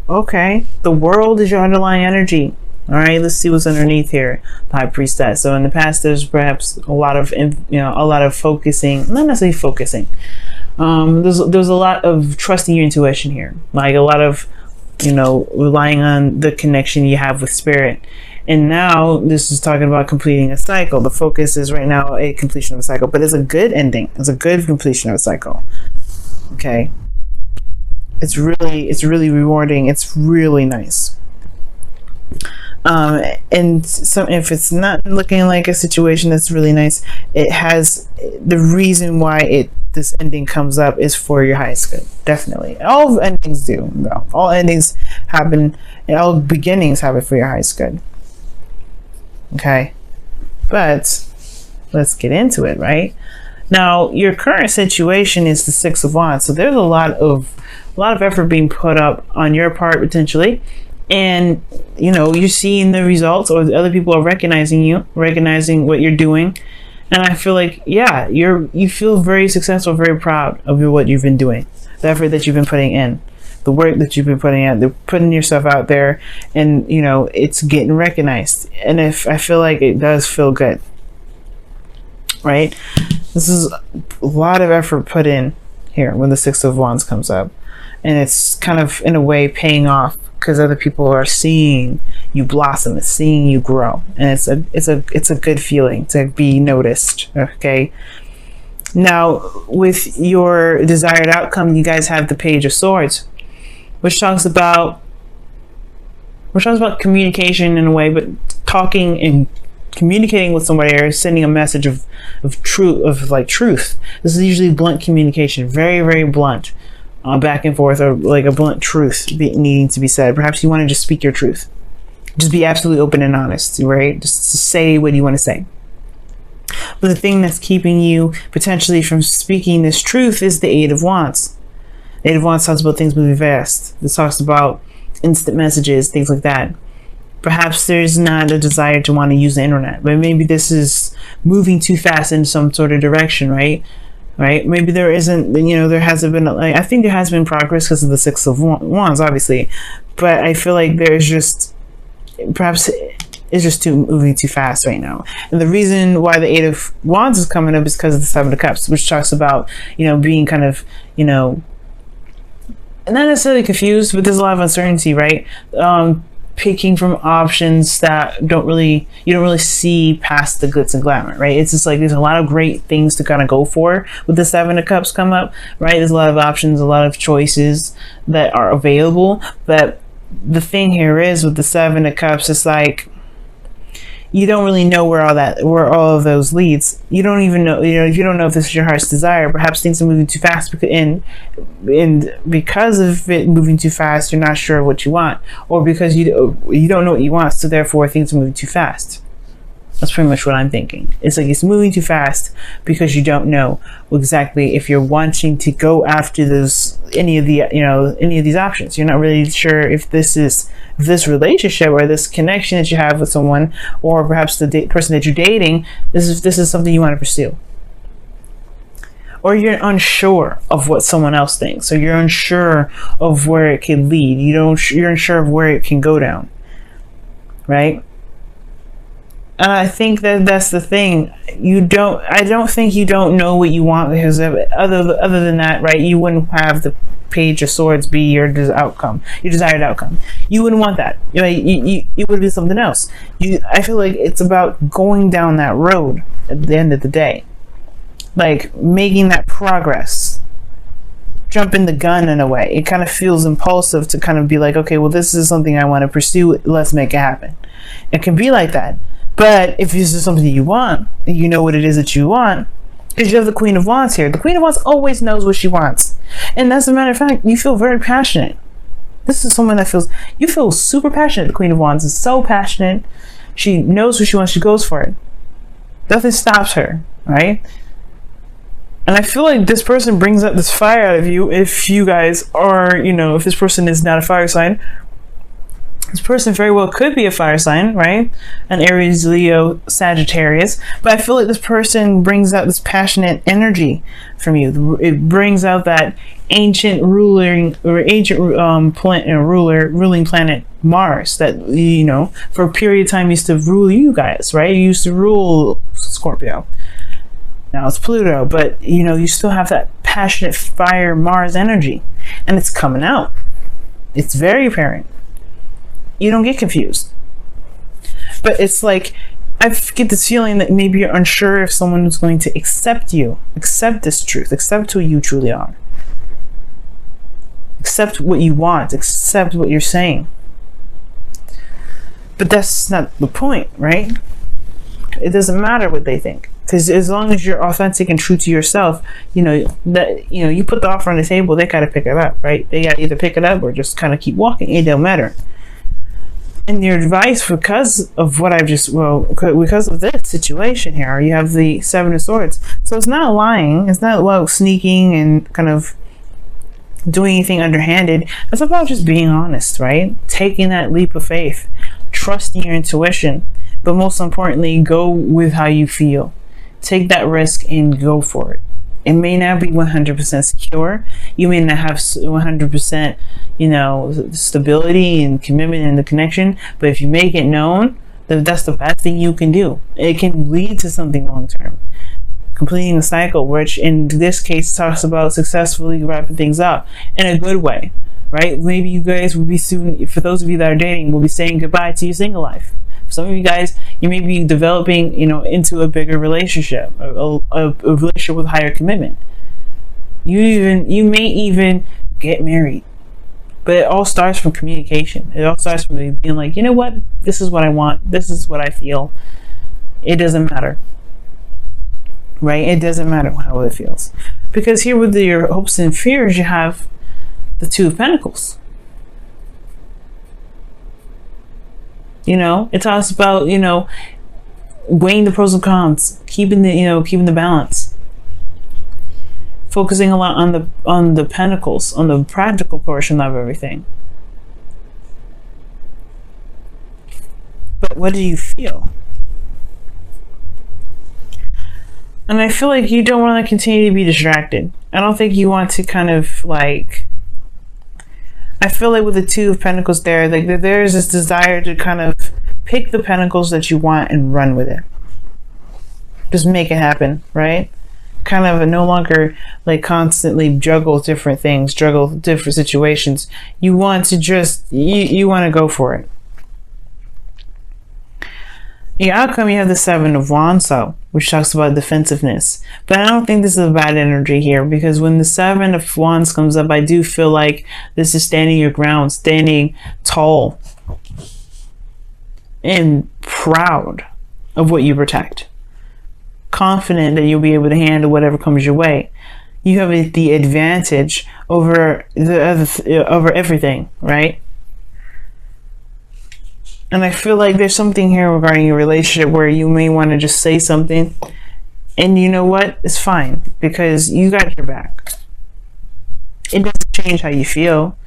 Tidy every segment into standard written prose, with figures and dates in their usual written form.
Okay, the world is your underlying energy. All right, let's see what's underneath here. The High Priestess. So in the past, there's perhaps a lot of, a lot of focusing, not necessarily focusing. There's a lot of trusting your intuition here, like a lot of, relying on the connection you have with spirit. And now this is talking about completing a cycle. The focus is right now a completion of a cycle, but it's a good ending. It's a good completion of a cycle. Okay. It's really rewarding. It's really nice. And if it's not looking like a situation that's really nice, it has the reason why this ending comes up is for your highest good. Definitely, all endings do. No, all endings happen, and all beginnings happen for your highest good. Okay, but let's get into it. Right now, your current situation is the Six of Wands, so there's a lot of effort being put up on your part potentially. And you're seeing the results, or the other people are recognizing what you're doing. And I feel like, yeah, you feel very successful, very proud of what you've been doing, the effort that you've been putting in, the work that you've been putting out, they're putting yourself out there, and it's getting recognized. And I feel like it does feel good, right? This is a lot of effort put in here when the Six of Wands comes up, and it's kind of in a way paying off, because other people are seeing you blossom, it's seeing you grow, and it's a good feeling to be noticed. Okay, now with your desired outcome, you guys have the Page of Swords, which talks about communication in a way, but talking and communicating with somebody, or sending a message of truth. This is usually blunt communication, very, very blunt. Back and forth, or like a blunt truth needing to be said. Perhaps you want to just speak your truth. Just be absolutely open and honest, right? Just say what you want to say. But the thing that's keeping you potentially from speaking this truth is the Eight of Wands. The Eight of Wands talks about things moving fast. This talks about instant messages, things like that. Perhaps there's not a desire to want to use the internet, but maybe this is moving too fast in some sort of direction, right? Right? Maybe there isn't, there hasn't been, I think there has been progress because of the Six of Wands, obviously. But I feel like perhaps it's just moving too fast right now. And the reason why the Eight of Wands is coming up is because of the Seven of Cups, which talks about, being kind of, not necessarily confused, but there's a lot of uncertainty, right? Picking from options that you don't really see past the glitz and glamour, right? It's just like there's a lot of great things to kind of go for with the Seven of Cups come up, right? There's a lot of options, a lot of choices that are available. But the thing here is with the Seven of Cups, it's like you don't really know where all of those leads. You don't even know, if you don't know if this is your heart's desire, perhaps things are moving too fast, and because of it moving too fast, you're not sure what you want, or because you don't know what you want, so therefore things are moving too fast. That's pretty much what I'm thinking. It's like it's moving too fast because you don't know exactly if you're wanting to go after any of these options. You're not really sure if this relationship or this connection that you have with someone, or perhaps the person that you're dating, this is something you want to pursue. Or you're unsure of what someone else thinks, so you're unsure of where it can lead. You're unsure of where it can go down, right? And I think that's the thing. I don't think you don't know what you want, because other than that, right? You wouldn't have the Page of Swords be your desired outcome. You wouldn't want that. It would be something else. I feel like it's about going down that road at the end of the day, like making that progress. Jumping the gun in a way. It kind of feels impulsive to kind of be like, okay, well, this is something I want to pursue. Let's make it happen. It can be like that. But if this is something you want, you know what it is that you want, because you have the Queen of Wands here. The Queen of Wands always knows what she wants. And as a matter of fact, you feel very passionate. This is someone that you feel super passionate. The Queen of Wands is so passionate. She knows what she wants. She goes for it. Nothing stops her, right? And I feel like this person brings up this fire out of you if you guys are, if this person is not a fire sign. This person very well could be a fire sign, right? An Aries, Leo, Sagittarius. But I feel like this person brings out this passionate energy from you. It brings out that ancient ruling planet Mars that, you know, for a period of time used to rule you guys, right? You used to rule Scorpio. Now it's Pluto, but you know, you still have that passionate fire Mars energy, and it's coming out. It's very apparent. You don't get confused. But it's like, I get this feeling that maybe you're unsure if someone is going to accept you, accept this truth, accept who you truly are, accept what you want, accept what you're saying. But that's not the point, right? It doesn't matter what they think, because as long as you're authentic and true to yourself, you know that, you know, you put the offer on the table, they gotta pick it up, right? They gotta either pick it up or just kind of keep walking. It don't matter. And your advice, because of what I've just, because of this situation here, you have the Seven of Swords. So it's not lying. It's not about sneaking and kind of doing anything underhanded. It's about just being honest, right? Taking that leap of faith, trusting your intuition, but most importantly, go with how you feel. Take that risk and go for it. It may not be 100% secure. You may not have 100%, you know, stability and commitment in the connection. But if you make it known, then that's the best thing you can do. It can lead to something long term. Completing a cycle, which in this case talks about successfully wrapping things up in a good way, right? Maybe you guys will be soon, for those of you that are dating, will be saying goodbye to your single life. Some of you guys, you may be developing, you know, into a bigger relationship, a relationship with higher commitment. You may even get married. But it all starts from communication. It all starts from being like, you know what? This is what I want. This is what I feel. It doesn't matter. Right? It doesn't matter how it feels. Because here with your hopes and fears, you have the Two of Pentacles. You know, it talks about, you know, weighing the pros and cons, keeping the balance, focusing a lot on the pentacles, on the practical portion of everything. But what do you feel? And I feel like you don't want to continue to be distracted. I don't think you want to kind of like, I feel like with the Two of Pentacles there, like there's this desire to kind of pick the pentacles that you want and run with it. Just make it happen, right? Kind of no longer like constantly juggle different things, juggle different situations. You want to just, you want to go for it. The outcome, you have the Seven of Wands, though, which talks about defensiveness. But I don't think this is a bad energy here, because when the Seven of Wands comes up, I do feel like this is standing your ground, standing tall and proud of what you protect. Confident that you'll be able to handle whatever comes your way. You have the advantage over over everything, right? And I feel like there's something here regarding your relationship where you may want to just say something, and you know what? It's fine, because you got your back. It doesn't change how you feel.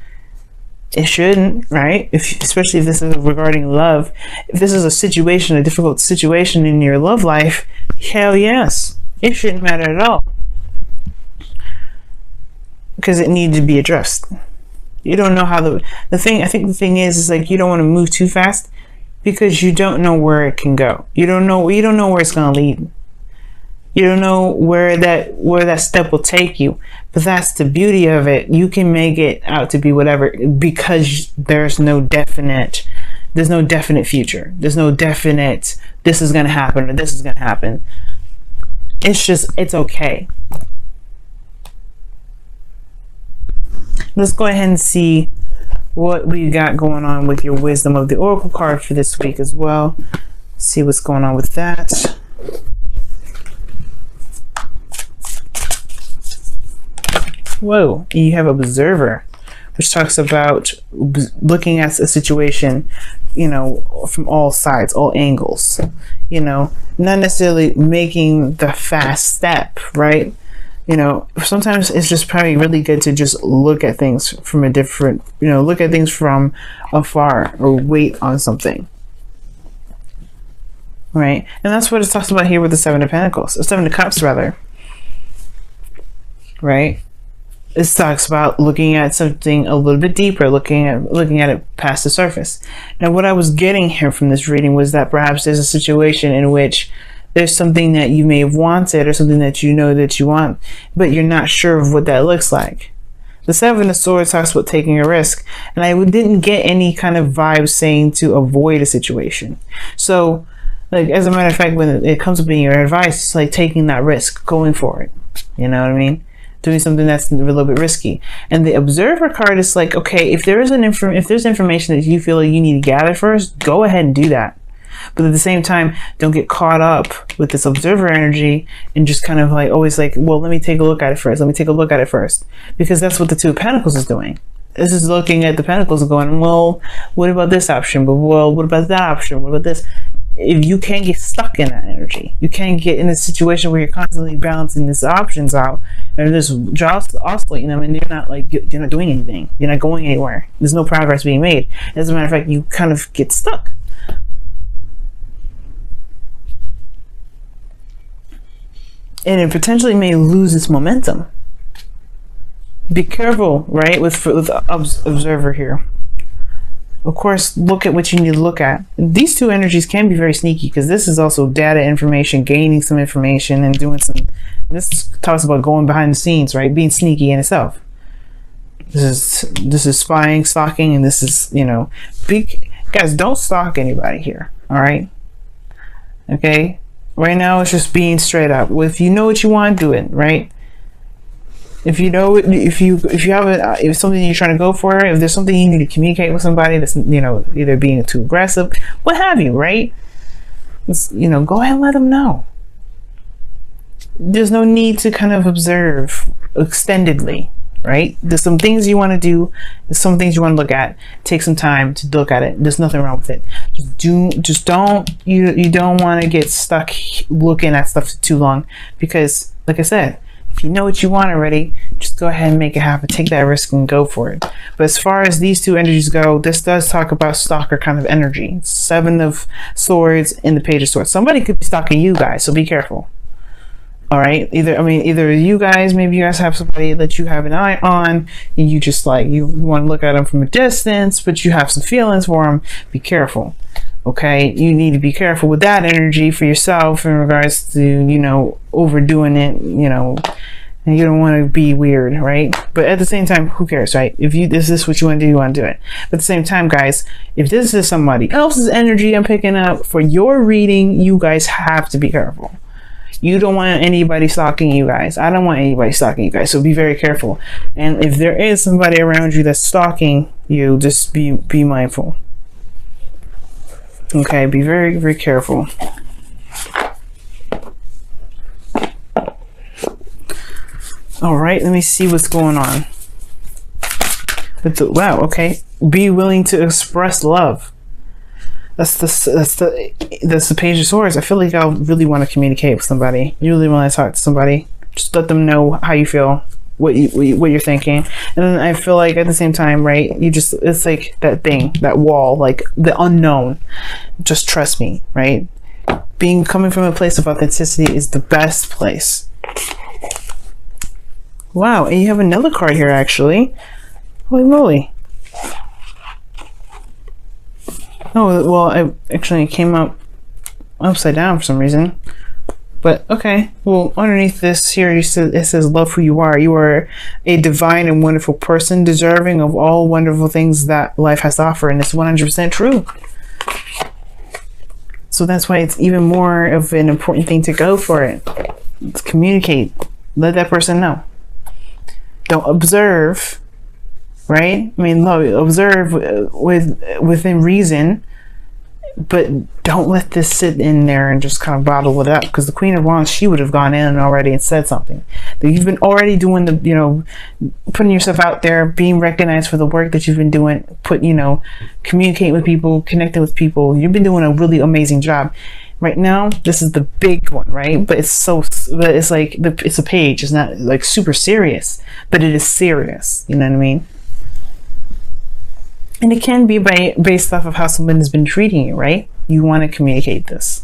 It shouldn't, right? Especially if this is regarding love. If this is a situation, a difficult situation in your love life, hell yes. It shouldn't matter at all. Because it needs to be addressed. You don't know how I think the thing is like, you don't want to move too fast because you don't know where it can go. You don't know where it's going to lead. You don't know where that step will take you. But that's the beauty of it. You can make it out to be whatever, because there's no definite future. There's no definite this is going to happen or this is going to happen. It's okay. Let's go ahead and see what we got going on with your wisdom of the Oracle card for this week as well. See what's going on with that. Whoa, you have Observer, which talks about looking at a situation, you know, from all sides, all angles, you know, not necessarily making the fast step, right? You know, sometimes it's just probably really good to just look at things from a different, look at things from afar, or wait on something. Right? And that's what it talks about here with the Seven of Pentacles, or Seven of Cups rather. Right? It talks about looking at something a little bit deeper, looking at it past the surface. Now, what I was getting here from this reading was that perhaps there's a situation in which there's something that you may have wanted, or something that you know that you want, but you're not sure of what that looks like. The Seven of Swords talks about taking a risk, and I didn't get any kind of vibe saying to avoid a situation. So, like, as a matter of fact, when it comes up in your advice, it's like taking that risk, going for it. You know what I mean? Doing something that's a little bit risky. And the Observer card is like, okay, if there's information that you feel like you need to gather first, go ahead and do that. But at the same time, don't get caught up with this Observer energy and just kind of like always like, well, let me take a look at it first. Let me take a look at it first. Because that's what the Two of Pentacles is doing. This is looking at the Pentacles and going, well, what about this option? But well, what about that option? What about this? If you can't get stuck in that energy, you can't get in a situation where you're constantly balancing these options out and just oscillating them, and you're not doing anything. You're not going anywhere. There's no progress being made. As a matter of fact, you kind of get stuck. And it potentially may lose its momentum. Be careful, right, with Observer here. Of course, look at what you need to look at. These two energies can be very sneaky, because this is also data information, gaining some information and doing some. This talks about going behind the scenes, right? Being sneaky in itself. This is spying, stalking, and this is, guys, don't stalk anybody here. All right. Okay. Right now, it's just being straight up. Well, if you know what you want, do it, right? If you know, if you have if something you're trying to go for, if there's something you need to communicate with somebody that's, either being too aggressive, what have you, right? Go ahead and let them know. There's no need to kind of observe extendedly, right? There's some things you want to do, there's some things you want to look at. Take some time to look at it. There's nothing wrong with it. Just don't you don't want to get stuck looking at stuff too long, because like I said, if you know what you want already, just go ahead and make it happen. Take that risk and go for it. But as far as these two energies go, this does talk about stalker kind of energy. Seven of Swords and the Page of Swords. Somebody could be stalking you guys, so be careful. All right, either you guys, maybe you guys have somebody that you have an eye on, and you just you want to look at them from a distance, but you have some feelings for them. Be careful, okay? You need to be careful with that energy for yourself in regards to overdoing it, and you don't want to be weird, right? But at the same time, who cares, right? If this is what you want to do, you want to do it. But at the same time, guys, if this is somebody else's energy I'm picking up for your reading, you guys have to be careful. You don't want anybody stalking you guys. I don't want anybody stalking you guys. So be very careful. And if there is somebody around you that's stalking you, just be mindful. Okay, be very, very careful. All right, let me see what's going on. Wow, okay. Be willing to express love. That's the Page of Swords. I feel like I really want to communicate with somebody. You really want to talk to somebody. Just let them know how you feel, what you're thinking, and then I feel like at the same time, right? It's like that thing, that wall, like the unknown. Just trust me, right? Coming from a place of authenticity is the best place. Wow, and you have another card here actually. Holy moly! Oh, well, it came up upside down for some reason. But, okay. Well, underneath this here, it says, love who you are. You are a divine and wonderful person, deserving of all wonderful things that life has to offer. And it's 100% true. So that's why it's even more of an important thing to go for it. Let's communicate. Let that person know. Don't observe. Right? I mean, observe within reason, but don't let this sit in there and just kind of bottle it up, because the Queen of Wands, she would have gone in already and said something. You've been already doing putting yourself out there, being recognized for the work that you've been doing, communicating with people, connecting with people. You've been doing a really amazing job. Right now, this is the big one, right? But it's like, it's a page. It's not like super serious, but it is serious. You know what I mean? And it can be based off of how someone has been treating you, right? You want to communicate this.